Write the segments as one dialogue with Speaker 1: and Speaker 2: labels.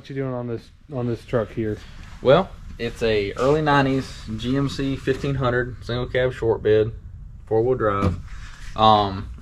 Speaker 1: what you doing on this truck here?
Speaker 2: Well, it's a early 90s GMC 1500 single cab short bed, 4-wheel drive.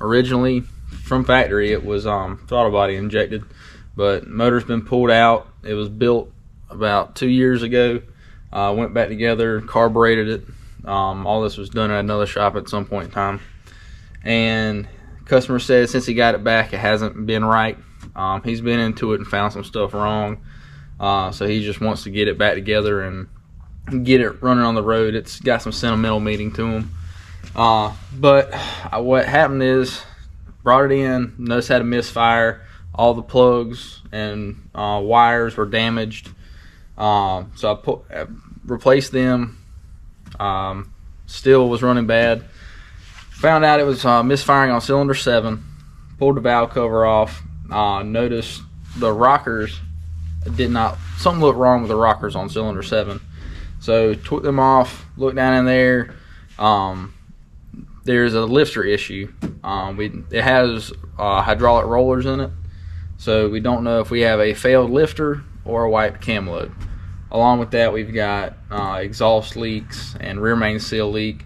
Speaker 2: Originally from factory it was throttle body injected, but motor's been pulled out. It was built about 2 years ago. Went back together, carbureted it. All this was done at another shop at some point in time, and customer said since he got it back it hasn't been right. He's been into it and found some stuff wrong, so he just wants to get it back together and get it running on the road. It's got some sentimental meaning to him, but what happened is brought it in, noticed had a misfire. All the plugs and wires were damaged, so I replaced them. Still was running bad. Found out it was misfiring on cylinder 7. Pulled the valve cover off. Noticed the rockers something looked wrong with the rockers on cylinder 7. So took them off, looked down in there. There's a lifter issue. It has hydraulic rollers in it, so we don't know if we have a failed lifter or a wiped cam load. Along with that, we've got exhaust leaks and rear main seal leak.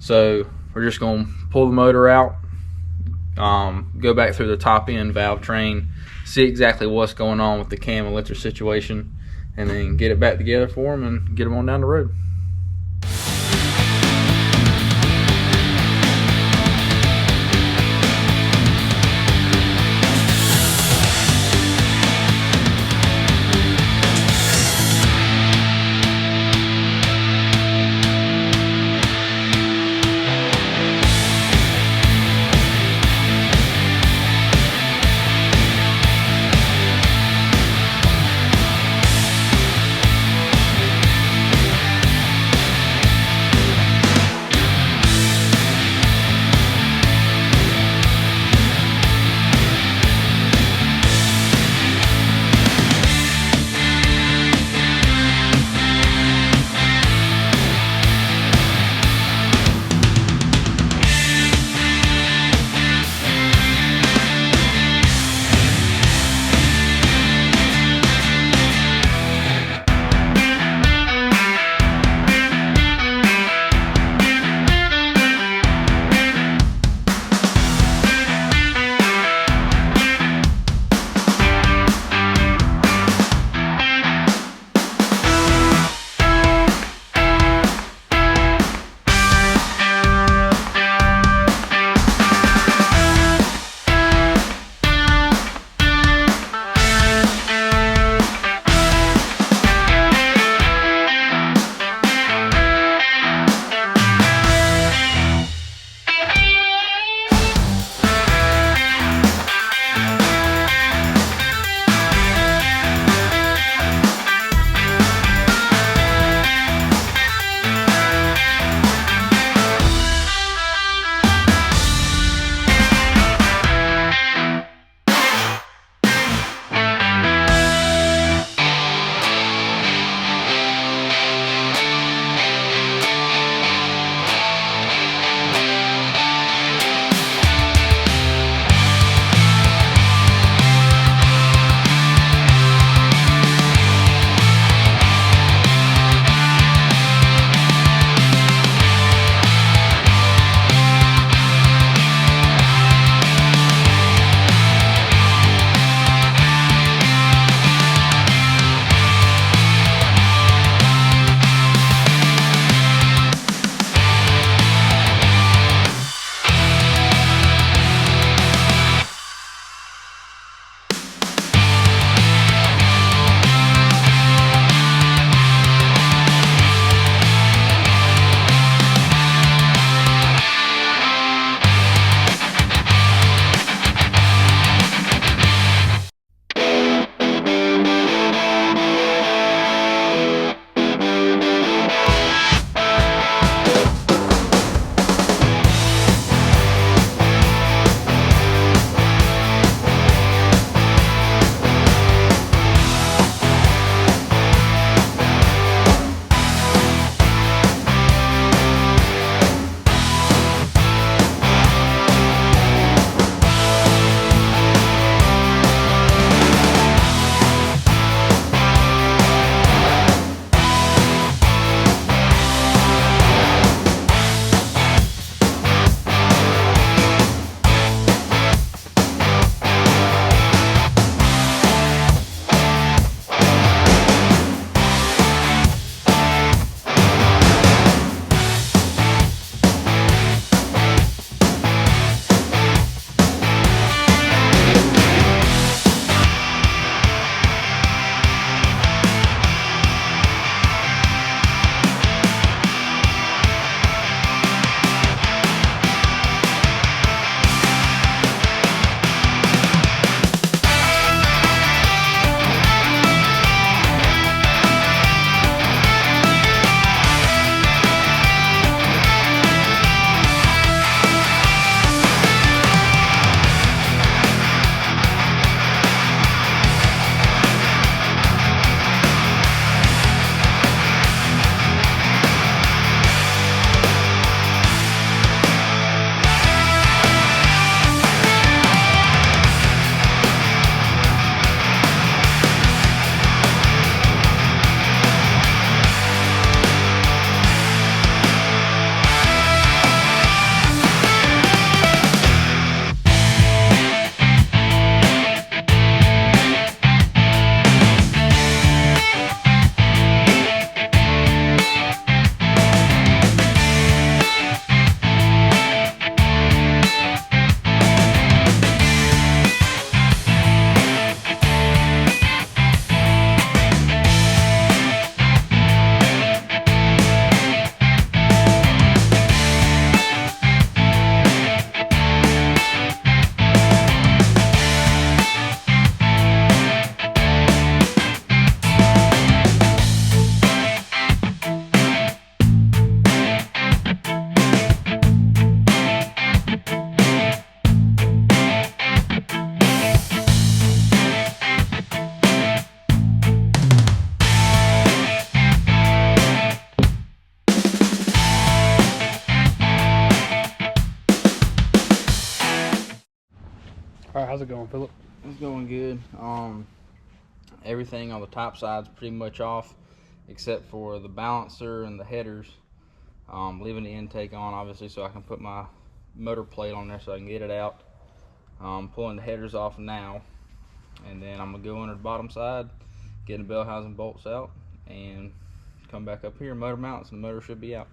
Speaker 2: So we're just going to pull the motor out, go back through the top end valve train, see exactly what's going on with the cam and lifter situation, and then get it back together for them and get them on down the road.
Speaker 1: How's it going, Philip?
Speaker 2: It's going good. Everything on the top side's pretty much off, except for the balancer and the headers. Leaving the intake on, obviously, so I can put my motor plate on there so I can get it out. Pulling the headers off now, and then I'm gonna go under the bottom side, getting the bell housing bolts out, and come back up here, motor mounts, and the motor should be out.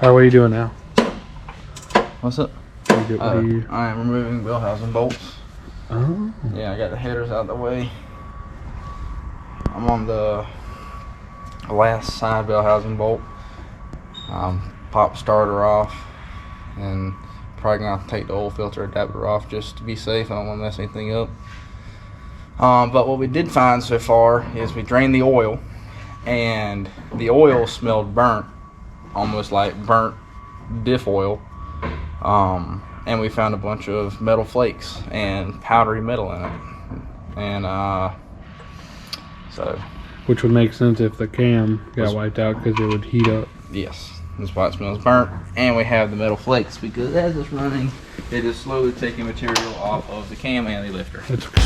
Speaker 1: Alright, what are you doing now?
Speaker 2: What's up?
Speaker 1: get what you...
Speaker 2: I am removing wheel housing bolts.
Speaker 1: Oh.
Speaker 2: Yeah, I got the headers out of the way. I'm on the last side wheel housing bolt. Pop starter off, and probably gonna take the oil filter adapter off just to be safe. I don't want to mess anything up. But what we did find so far is we drained the oil, and the oil smelled burnt, almost like burnt diff oil. And we found a bunch of metal flakes and powdery metal in it, and so.
Speaker 1: Which would make sense if the cam got wiped out, because it would heat up.
Speaker 2: Yes, that's why it smells burnt. And we have the metal flakes, because as it's running, it is slowly taking material off of the cam and the lifter.
Speaker 1: That's okay.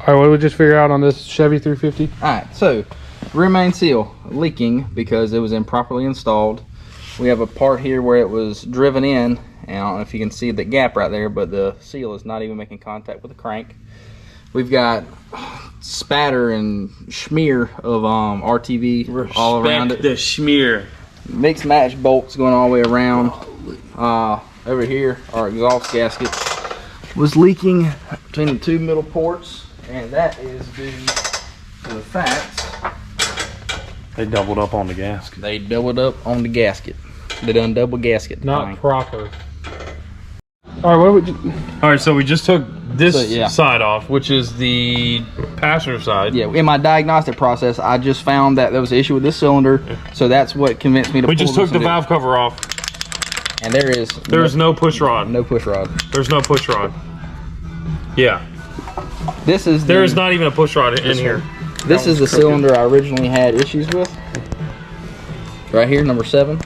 Speaker 1: All right, what did we just figure out on this Chevy 350?
Speaker 2: All right, so rear main seal leaking because it was improperly installed. we have a part here where it was driven in, and I don't know if you can see the gap right there, but the seal is not even making contact with the crank. We've got spatter and smear of RTV all around it.
Speaker 3: The schmear.
Speaker 2: Mix match bolts going all the way around. Over here, our exhaust gasket was leaking between the two middle ports, and that is due to the fact
Speaker 3: They doubled up on the gasket.
Speaker 2: they doubled up on the gasket. They done double gasket. the
Speaker 1: Not
Speaker 2: thing.
Speaker 1: proper. All right, what would you?
Speaker 3: All right, so we just took this
Speaker 2: So, yeah.
Speaker 3: side off, which is the passenger side.
Speaker 2: Yeah, in my diagnostic process, I just found that there was an issue with this cylinder, so that's what convinced me to.
Speaker 3: We
Speaker 2: pull
Speaker 3: just took
Speaker 2: this
Speaker 3: the
Speaker 2: and
Speaker 3: valve cover off.
Speaker 2: and there's
Speaker 3: No push rod.
Speaker 2: no push rod.
Speaker 3: There's no push rod. Yeah.
Speaker 2: This is
Speaker 3: There is not even a push rod in here.
Speaker 2: This is the cylinder I originally had issues with. Right here, number 7.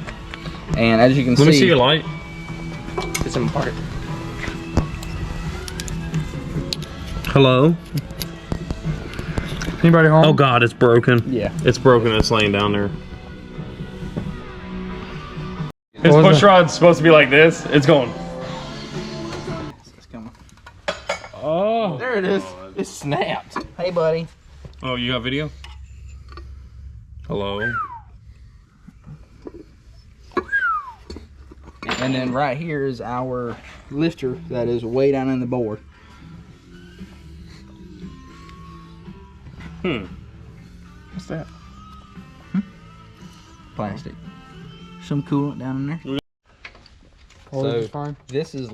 Speaker 2: And as you can
Speaker 3: Let me see your light.
Speaker 2: it's in my pocket.
Speaker 3: Hello?
Speaker 1: Anybody home?
Speaker 3: Oh God, it's broken.
Speaker 2: Yeah.
Speaker 3: It's broken. It's laying down there. His
Speaker 1: What was
Speaker 3: push rod's supposed to be like this. It's going.
Speaker 2: It's coming.
Speaker 1: Oh.
Speaker 2: There it is. It snapped. Hey, buddy.
Speaker 3: Oh, you got video? Hello?
Speaker 2: And then right here is our lifter that is way down in the board. What's that? Plastic. Some coolant down in there.
Speaker 1: Oh,
Speaker 2: So-
Speaker 1: this is fine.
Speaker 2: This is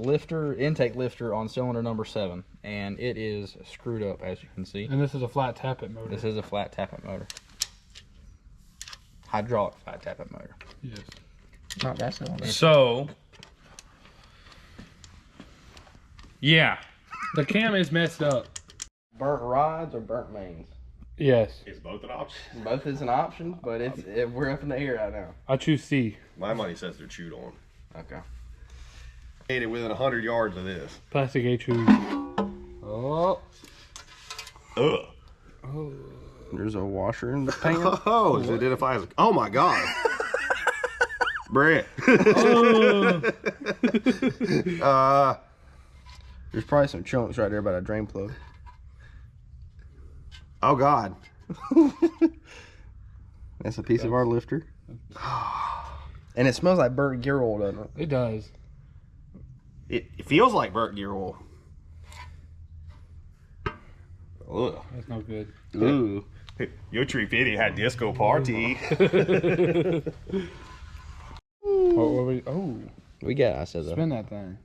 Speaker 2: intake lifter on cylinder number 7, and it is screwed up, as you can see.
Speaker 1: And this is a flat tappet motor.
Speaker 2: This is a flat tappet motor. Hydraulic flat tappet motor.
Speaker 1: Yes.
Speaker 2: Not that cylinder.
Speaker 3: So. Yeah.
Speaker 1: The cam is messed up.
Speaker 2: Burnt rods or burnt mains?
Speaker 1: Yes.
Speaker 4: Is both an option?
Speaker 2: Both is an option, but we're up in the air right now.
Speaker 1: I choose C.
Speaker 4: My money says they're chewed on.
Speaker 2: Okay.
Speaker 4: Made it within 100 yards of this.
Speaker 1: Plastic HU. Oh.
Speaker 4: Ugh.
Speaker 2: There's a washer in the pan.
Speaker 4: Oh, it identifies. Oh my God. Brett.
Speaker 2: There's probably some chunks right there by the drain plug.
Speaker 4: Oh God.
Speaker 2: That's a piece of our lifter. And it smells like burnt gear oil, doesn't it?
Speaker 1: It does.
Speaker 4: It feels like burnt gear oil. Ugh.
Speaker 1: That's no good.
Speaker 2: Ooh.
Speaker 4: Your tree fitty had disco party.
Speaker 1: Oh,
Speaker 2: We got, I said that.
Speaker 1: spin that thing.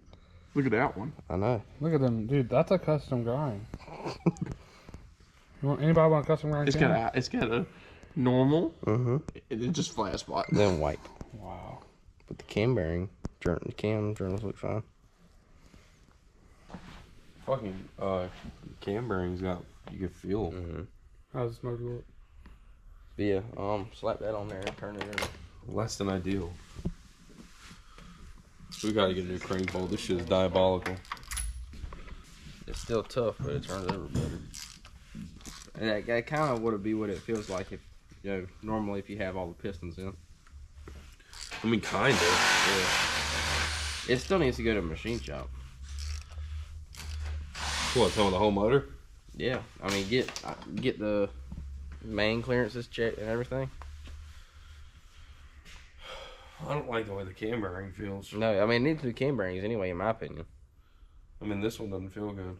Speaker 3: Look at that one.
Speaker 2: I know.
Speaker 1: Look at them, dude. That's a custom grind. Anybody want a custom grind?
Speaker 3: It's got a normal.
Speaker 2: Mm-hmm.
Speaker 3: It's just flat spot.
Speaker 2: Then white.
Speaker 1: Wow.
Speaker 2: But the cam bearing, the cam journals look fine.
Speaker 3: Fucking cam bearings got, you can feel.
Speaker 2: Mm-hmm.
Speaker 1: How's the smoke look?
Speaker 2: Yeah, slap that on there and turn it in.
Speaker 3: Less than ideal. We gotta get a new crane bolt. This shit is diabolical.
Speaker 2: It's still tough, but it turns over better. And that kind of would be what it feels like if, normally if you have all the pistons in.
Speaker 3: I mean, kinda.
Speaker 2: Yeah. It still needs to go to a machine shop.
Speaker 3: What, some of the whole motor?
Speaker 2: Yeah, I mean, get the main clearances checked and everything.
Speaker 3: I don't like the way the cam bearing feels.
Speaker 2: No, I mean, it needs to be cam bearings anyway, in my opinion.
Speaker 3: I mean, this one doesn't feel good.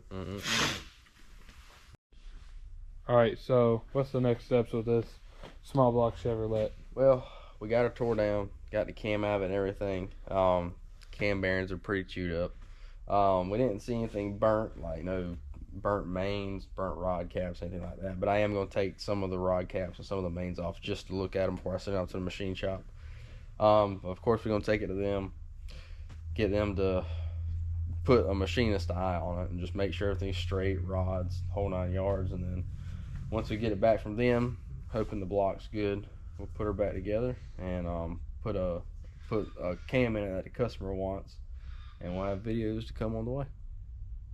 Speaker 1: All right. So, what's the next steps with this small block Chevrolet?
Speaker 2: Well, we got it tore down, got the cam out of it and everything. Cam bearings are pretty chewed up. We didn't see anything burnt, like no burnt mains, burnt rod caps, anything like that. But I am going to take some of the rod caps and some of the mains off just to look at them before I send them out to the machine shop. Of course, we're going to take it to them, get them to put a machinist eye on it and just make sure everything's straight, rods, whole 9 yards. And then once we get it back from them, hoping the block's good, we'll put her back together and put a cam in it that the customer wants, and we'll have videos to come on the way.